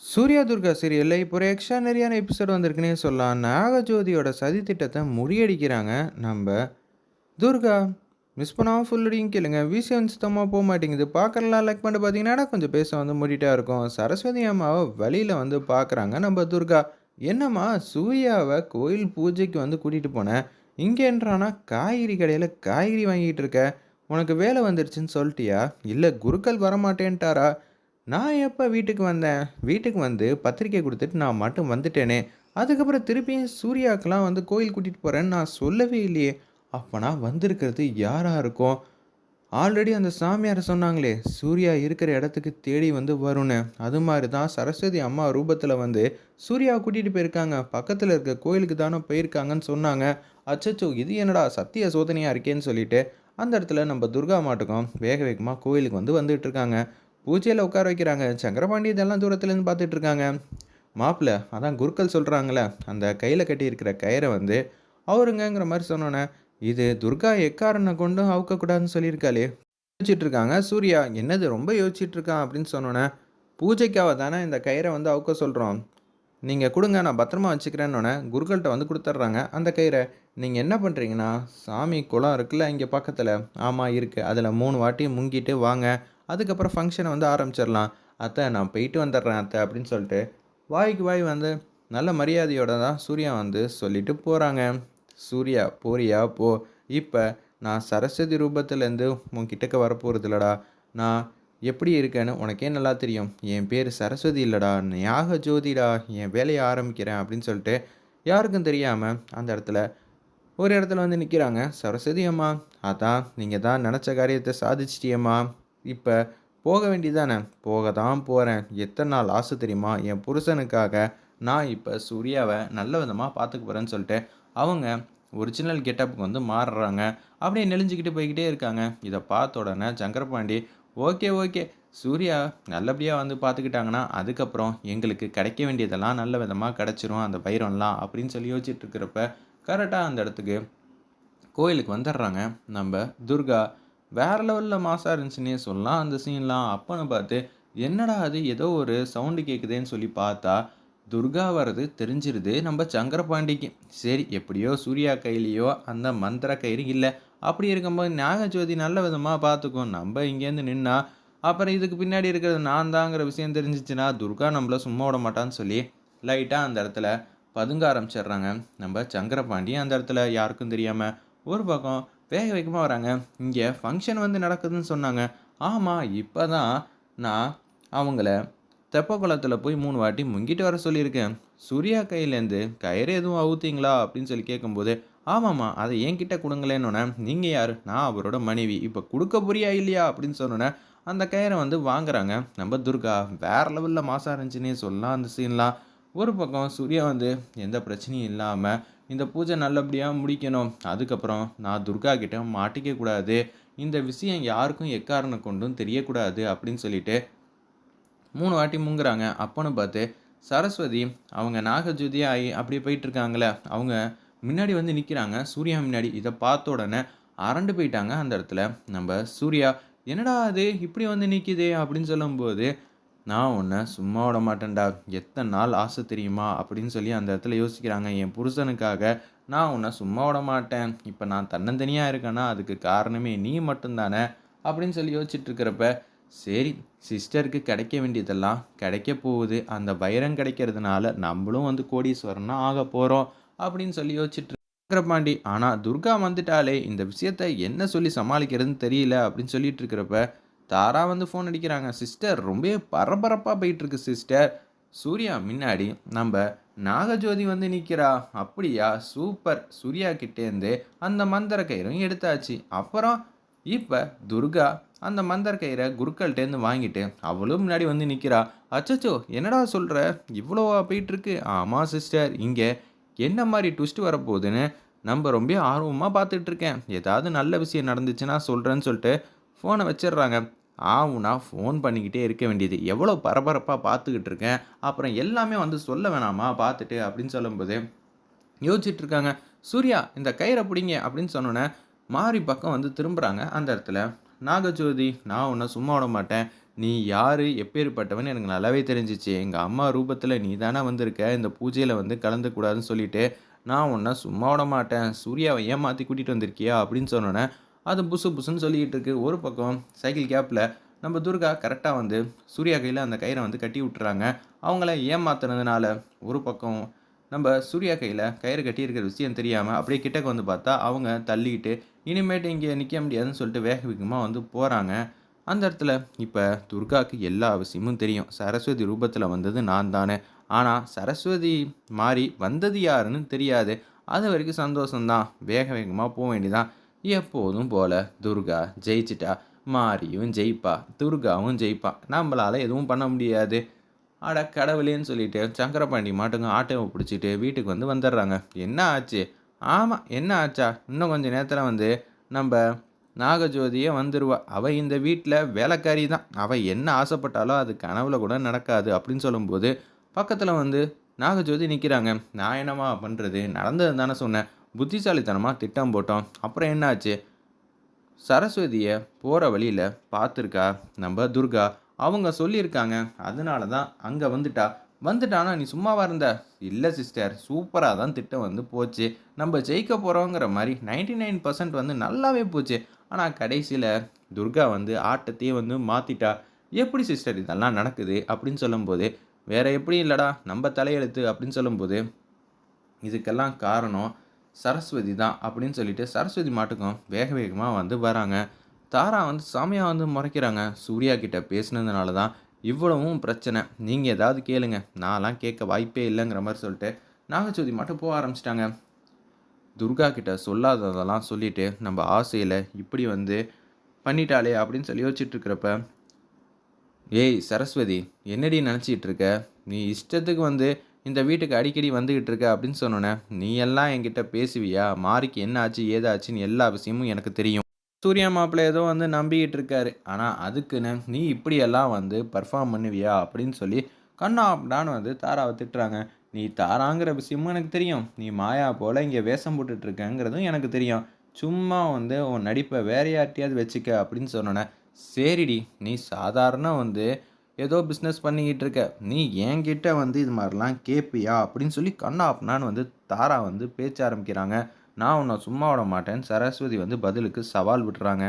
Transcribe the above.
சூர்யா துர்கா சீரியல்ல இப்போ ஒரு எக்ஸ்ட்ரானரியான எபிசோட் வந்திருக்குன்னே சொல்லலாம். நாகஜோதியோட சதி திட்டத்த முறியடிக்கிறாங்க நம்ப துர்கா. மிஸ் பண்ணாம ஃபுல் ரீடிங் கேளுங்க. விஷயம் சுத்தமா போமாட்டேங்குது. பார்க்கறலாம் லைக் பண்ணிட்டு பார்த்தீங்கன்னா, கொஞ்சம் பேச வந்து மூடிட்டா இருக்கும். சரஸ்வதி அம்மாவ வழியில வந்து பார்க்குறாங்க நம்ப துர்கா. "என்னம்மா சூர்யாவ கோயில் பூஜைக்கு வந்து கூட்டிட்டு போனேன். இங்க என்னடான்னா காய்கறி கடையில காய்கறி வாங்கிட்டு இருக்க. உனக்கு வேலை வந்துருச்சுன்னு சொல்ட்டியா? இல்ல குருக்கள் வரமாட்டேன்ட்டாரா? நான் எப்ப வீட்டுக்கு வந்தேன்? வீட்டுக்கு வந்து பத்திரிக்கை குடுத்துட்டு நான் மட்டும் வந்துட்டேனே! அதுக்கப்புறம் திருப்பியும் சூர்யாவுக்குலாம் வந்து கோயில் கூட்டிட்டு போறேன்னு நான் சொல்லவே இல்லையே! அப்பன்னா வந்திருக்கிறது யாரா இருக்கும்? ஆல்ரெடி அந்த சாமியார் சொன்னாங்களே! சூர்யா இருக்கிற இடத்துக்கு தேடி வந்து வரும்னு. அது மாரி தான் சரஸ்வதி அம்மா ரூபத்தில வந்து சூர்யாவ கூட்டிட்டு போயிருக்காங்க. பக்கத்தில இருக்க கோயிலுக்கு தான போயிருக்காங்கன்னு சொன்னாங்க. அச்சச்சோ! இது என்னடா சத்திய சோதனையா இருக்கேன்னு சொல்லிட்டு, அந்த இடத்துல நம்ம துர்கா மாட்டுக்கும் வேக வேகமா கோயிலுக்கு வந்து வந்துட்டுருக்காங்க. பூஜையில உட்கார வைக்கிறாங்க. சங்கரபாண்டி இதெல்லாம் தூரத்துலேருந்து பார்த்துட்டு இருக்காங்க. மாப்பிள அதான் குருக்கள் சொல்றாங்கல்ல, அந்த கையில கட்டியிருக்கிற கயிற வந்து அவருங்கங்கிற மாரி சொன்னோனே, இது துர்கா எக்காரண கொண்டும் அவுக்கக்கூடாதுன்னு சொல்லியிருக்காளே! யோசிச்சுட்டு இருக்காங்க. சூர்யா, "என்னது ரொம்ப யோசிச்சுட்டு இருக்கான்?" அப்படின்னு சொன்னோனே, "பூஜைக்காக தானே இந்த கயிற வந்து அவுக்க சொல்றோம். நீங்க குடுங்க நான் பத்திரமா வச்சுக்கிறேன்னோனே, குருக்கள்ட்ட வந்து குடுத்துர்றாங்க அந்த கயிற. நீங்க என்ன பண்றீங்கன்னா, சாமி குளம் இருக்குல்ல இங்க பக்கத்துல. ஆமா இருக்கு. அதுல 3 வாட்டி முங்கிட்டு வாங்க. அதுக்கப்புறம் ஃபங்ஷன வந்து ஆரம்பிச்சிரலாம். அத்த நான் போயிட்டு வந்துடுறேன் அத்த அப்படின்னு சொல்லிட்டு, வாய்க்கு வாய் வந்து நல்ல மரியாதையோட தான் சூர்யா வந்து சொல்லிட்டு போறாங்க. சூர்யா போறியா போ. இப்ப நான் சரஸ்வதி ரூபத்திலேருந்து உன் கிட்டக்க வரப்போறதில்லடா. நான் எப்படி இருக்கேன்னு உனக்கே நல்லா தெரியும். என் பேரு சரஸ்வதி இல்லடா, ஞாக ஜோதிடா. என் வேலைய ஆரம்பிக்கிறேன் அப்படின்னு சொல்லிட்டு, யாருக்கும் தெரியாம அந்த இடத்துல ஒரு இடத்துல வந்து நிக்கிறாங்க. சரஸ்வதி அம்மா, அதான் நீங்க தான் நெனச்ச காரியத்த சாதிச்சிட்டியேம்மா. இப்ப போக வேண்டியது தானே? போக தான் போறேன். எத்தன நாள் ஆசை தெரியுமா? என் புருஷனுக்காக நான் இப்ப சூர்யாவ நல்ல விதமா பார்த்துக்க போறேன்னு சொல்லிட்டு, அவங்க ஒரிஜினல் கெட்டப்புக்கு வந்து மாறுறாங்க. அப்படியே நெளிஞ்சுக்கிட்டு போய்க்கிட்டே இருக்காங்க. இத பார்த்த உடனே சங்கரபாண்டி, ஓகே, ஓகே. சூர்யா நல்லபடியா வந்து பார்த்துக்கிட்டாங்கன்னா, அதுக்கப்புறம் எங்களுக்கு கிடைக்க வேண்டியதெல்லாம் நல்ல விதமா கிடைச்சிரும் அந்த வைரம்லாம் அப்படின்னு சொல்லி யோசிச்சுட்டு இருக்கிறப்ப, கரெக்ட்டா அந்த இடத்துக்கு கோயிலுக்கு வந்துடுறாங்க நம்ப துர்கா. வேற லெவல்ல மாஸா இருந்துச்சுன்னே சொல்லலாம் அந்த சீன்லாம். அப்பன்னு பார்த்து, என்னடா அது ஏதோ ஒரு சவுண்ட் கேட்குதேன்னு சொல்லி பார்த்தா, துர்கா வர்றது தெரிஞ்சிருது நம்ம சங்கரபாண்டிக்கு. சரி எப்படியோ சூர்யா கையிலயோ அந்த மந்திர கயிறு இல்ல. அப்படி இருக்கும்போது நாகஜோதி நல்ல விதமா பார்த்துக்கும். நம்ப இங்கேருந்து நின்னா, அப்புறம் இதுக்கு பின்னாடி இருக்கிறது நான் தாங்கிற விஷயம் தெரிஞ்சுச்சுன்னா, துர்கா நம்மள சும்மா விட மாட்டான்னு சொல்லி, லைட்டா அந்த இடத்துல பதுங்க ஆரம்பிச்சிடுறாங்க. நம்ம சங்கரபாண்டி அந்த இடத்துல யாருக்கும் தெரியாம ஒரு பக்கம் வேக வேகமா வராங்க. இங்க ஃபங்ஷன் வந்து நடக்குதுன்னு சொன்னாங்க. ஆமா, இப்பதான் நான் அவங்கள தெப்பக்குளத்துல போய் 3 வாட்டி முங்கிட்டு வர சொல்லியிருக்கேன். சூர்யா கையிலேருந்து கயிறு எதுவும் அவுத்தீங்களா? அப்படின்னு சொல்லி கேட்கும்போது, ஆமாம்மா. அத என்கிட்ட குடுங்களேன்னோனே, நீங்க யாரு? நான் அவரோட மனைவி. இப்ப குடுக்க போறியா இல்லையா? அப்படின்னு சொன்னோனே, அந்த கயிற வந்து வாங்குறாங்க நம்ம துர்கா. வேற லெவல்ல மாஸா இருந்துச்சுன்னே சொல்லலாம் அந்த சீன்லாம். ஒரு பக்கம் சூர்யா வந்து எந்த பிரச்சனையும் இல்லாம இந்த பூஜை நல்லபடியா முடிக்கணும். அதுக்கப்புறம் நான் துர்கா கிட்ட மாட்டிக்க கூடாது. இந்த விஷயம் யாருக்கும் எக்காரணம் கொண்டும் தெரியக்கூடாது அப்படின்னு சொல்லிட்டு 3 வாட்டி முங்குறாங்க. அப்பன்னு பார்த்து சரஸ்வதி அவங்க நாகஜோதியா ஆயி அப்படியே போயிட்டுருக்காங்கல்ல, அவங்க முன்னாடி வந்து நிக்கிறாங்க. சூர்யா முன்னாடி. இத பார்த்த உடனே அரண்டு போயிட்டாங்க அந்த இடத்துல. நம்ப சூர்யா, "என்னடா இது இப்படி வந்து நிக்குதே!" அப்படின்னு சொல்லும்போது, "நான் உன்ன சும்மா விட மாட்டேன்டா. எத்தன நாள் ஆசை தெரியுமா?" அப்படின்னு சொல்லி அந்த இடத்துல யோசிக்கிறாங்க. "என் புருஷனுக்காக நான் உன்ன சும்மா விட மாட்டேன். இப்ப நான் தன்னந்தனியா இருக்கேன்னா, அதுக்கு காரணமே நீ மட்டும் தானே!" அப்படின்னு சொல்லி யோசிச்சுட்டு இருக்கிறப்ப, சரி சிஸ்டருக்கு கிடைக்க வேண்டியதெல்லாம் கிடைக்க போகுது. அந்த வைரம் கிடைக்கிறதுனால நம்பளும் வந்து கோடீஸ்வரனா ஆகப் போறோம். அப்படின்னு சொல்லி யோசிச்சுட்டு விக்கிரபாண்டி. ஆனா துர்கா வந்துட்டாளே! இந்த விஷயத்த என்ன சொல்லி சமாளிக்கிறதுன்னு தெரியல அப்படின்னு சொல்லிட்டு இருக்கிறப்ப, தாரா வந்து ஃபோன் அடிக்கிறாங்க. சிஸ்டர் ரொம்பவே பரபரப்பா போயிட்டுருக்கு சிஸ்டர். சூர்யா முன்னாடி நம்ப நாகஜோதி வந்து நிக்கிறா. அப்படியா? சூப்பர். சூர்யா கிட்டேருந்து அந்த மந்திர கயிறும் எடுத்தாச்சு. அப்புறம் இப்ப துர்கா அந்த மந்திர கயிற குருக்கள்ட்டேருந்து வாங்கிட்டு, அவளும் முன்னாடி வந்து நிக்கிறா. அச்சச்சோ! என்னடா சொல்ற? இவ்வளவா போயிட்டுருக்கு? ஆமா சிஸ்டர். இங்க என்ன மாரி ட்விஸ்ட் வரப்போகுதுன்னு நம்ப ரொம்ப ஆர்வமா பார்த்துட்டு இருக்கேன். ஏதாவது நல்ல விஷயம் நடந்துச்சுன்னா சொல்றேன்னு சொல்லிட்டு ஃபோன வச்சிடுறாங்க. ஆவுன்னா ஃபோன் பண்ணிக்கிட்டே இருக்க வேண்டியது. எவ்வளோ பரபரப்பா பார்த்துக்கிட்டு இருக்கேன். அப்புறம் எல்லாமே வந்து சொல்ல வேணாமா பார்த்துட்டு அப்படின்னு சொல்லும்போது, யோசிச்சுட்டு இருக்காங்க. "சூர்யா இந்த கயிற புடிங்க" அப்படின்னு சொன்னோனே, மாறி பக்கம் வந்து திரும்புறாங்க அந்த இடத்துல. நாகஜோதி, "நான் உன்ன சும்மா விட மாட்டேன். நீ யாரு? எப்பேர்ப்பட்டவன்னு எனக்கு நல்லாவே தெரிஞ்சுச்சு. எங்க அம்மா ரூபத்துல நீ தானே வந்திருக்க. இந்த பூஜையில வந்து கலந்துக்கக்கூடாதுன்னு சொல்லிட்டு, நான் உன்ன சும்மா விடமாட்டேன். சூர்யாவ ஏமாத்தி கூட்டிட்டு வந்திருக்கியா? அப்படின்னு சொன்னோனே, அது புசு புசுன்னு சொல்லிக்கிட்டு இருக்கு. ஒரு பக்கம் சைக்கிள் கேப்ல நம்ம துர்கா கரெக்ட்டா வந்து சூர்யா கையில அந்த கயிற வந்து கட்டி விட்டுர்றாங்க. அவங்கள ஏமாத்துனதுனால, ஒரு பக்கம் நம்ப சூர்யா கையில கயிறு கட்டியிருக்கிற விஷயம் தெரியாம, அப்படியே கிட்டக்க வந்து பார்த்தா, அவங்க தள்ளிக்கிட்டு, இனிமேட்டு இங்க நிக்க முடியாதுன்னு சொல்லிட்டு வேக வேகமா வந்து போறாங்க. அந்த இடத்துல இப்ப துர்காக்கு எல்லா விஷயமும் தெரியும். சரஸ்வதி ரூபத்துல வந்தது நான் தானு. ஆனா, சரஸ்வதி மாறி வந்தது யாருன்னு தெரியாது. அதுவரைக்கும் சந்தோஷம் தான். வேக வேகமா வேண்டியதான். எப்போதும் போல துர்கா ஜெயிச்சுட்டா. மாரியும் ஜெயிப்பா. துர்காவும் ஜெயிப்பா. நம்பளால எதுவும் பண்ண முடியாது. அட கடவுளேன்னு சொல்லிட்டு சங்கரபாண்டி மாட்டுங்க ஆட்டோவ புடிச்சுட்டு வீட்டுக்கு வந்து வந்துடுறாங்க. என்ன ஆச்சு? ஆமா, என்ன ஆச்சா? இன்னும் கொஞ்ச நேரத்துல வந்து நம்ப நாகஜோதியே வந்துருவா. அவ இந்த வீட்ல வேலைக்காரி தான். அவ என்ன ஆசைப்பட்டாலும் அது கனவுல கூட நடக்காது அப்படின்னு சொல்லும்போது, பக்கத்துல வந்து நாகஜோதி நிக்கிறாங்க. நான் என்னம்மா பண்றது? நடந்தது தானே சொன்னேன். புத்திசாலித்தனமா திட்டம் போட்டோம். அப்புறம் என்ன ஆச்சு? சரஸ்வதிய போற வழியில பார்த்துருக்கா நம்ப துர்கா. அவங்க சொல்லியிருக்காங்க. அதனால தான் அங்க வந்துட்டா. வந்துட்டான்னா நீ சும்மாவா இருந்த? இல்ல சிஸ்டர். சூப்பரா தான் திட்டம் வந்து போச்சு. நம்ப ஜெயிக்க போறோங்கிற மாரி 99% வந்து நல்லாவே போச்சு. ஆனா கடைசியில துர்கா வந்து ஆட்டத்தையே வந்து மாத்திட்டா. எப்படி சிஸ்டர் இதெல்லாம் நடக்குது? அப்படின்னு சொல்லும்போது, வேற எப்படியும் இல்லடா. நம்ப தலையெழுத்து அப்படின்னு சொல்லும்போது இதுக்கெல்லாம் காரணம் சரஸ்வதி தான் அப்படின்னு சொல்லிட்டு சரஸ்வதி மாட்டுக்கும் வேக வேகமா வந்து வராங்க. தாரா வந்து செமையா வந்து முறைக்கிறாங்க. சூர்யா கிட்ட பேசினதுனால தான் இவ்வளவும் பிரச்சனை. நீங்க ஏதாவது கேளுங்க. நான்லாம் கேட்க வாய்ப்பே இல்லங்கிற மாரி சொல்லிட்டு, நாகஜோதி மட்டும் போக ஆரம்பிச்சுட்டாங்க. துர்கா கிட்ட சொல்லாததெல்லாம் சொல்லிட்டு, நம்ம ஆசையில இப்படி வந்து பண்ணிட்டாளே அப்படின்னு சொல்லி யோசிச்சுட்டு இருக்கிறப்ப, ஏய் சரஸ்வதி! என்னடி நெனச்சிட்டு இருக்க? நீ இஷ்டத்துக்கு வந்து இந்த வீட்டுக்கு அடிக்கடி வந்துகிட்டு இருக்க அப்படின்னு சொன்னோனே, நீ எல்லாம் என்கிட்ட பேசுவியா? மாரிக்கு என்ன ஆச்சு? ஏதாச்சுன்னு எல்லா விஷயமும் எனக்கு தெரியும். சூர்யா மாப்பிள்ளை ஏதோ வந்து நம்பிக்கிட்டு இருக்காரு. ஆனா அதுக்குன்னு நீ இப்படியெல்லாம் வந்து பெர்ஃபார்ம் பண்ணுவியா? அப்படின்னு சொல்லி கன்னாபின்னான்னு வந்து தாராவ திட்டுறாங்க. நீ தாராங்கிற விஷயமும் எனக்கு தெரியும். நீ மாயா போல இங்க வேஷம் போட்டுட்டு இருக்கங்கிறதும் எனக்கு தெரியும். சும்மா வந்து உன் நடிப்ப வேற யார்ட்டயாவது வச்சுக்க அப்படின்னு சொன்னோனே, சரிடி நீ சாதாரண வந்து ஏதோ பிசினஸ் பண்ணிக்கிட்டு இருக்க. நீ என்கிட்ட வந்து இது மாரிலாம் கேட்பியா? அப்படின்னு சொல்லி கன்னாபின்னான்னு வந்து தாரா வந்து பேச்ச ஆரம்பிக்கிறாங்க. நான் உன்ன சும்மா விட மாட்டேன்னு சரஸ்வதி வந்து பதிலுக்கு சவால் விடுறாங்க.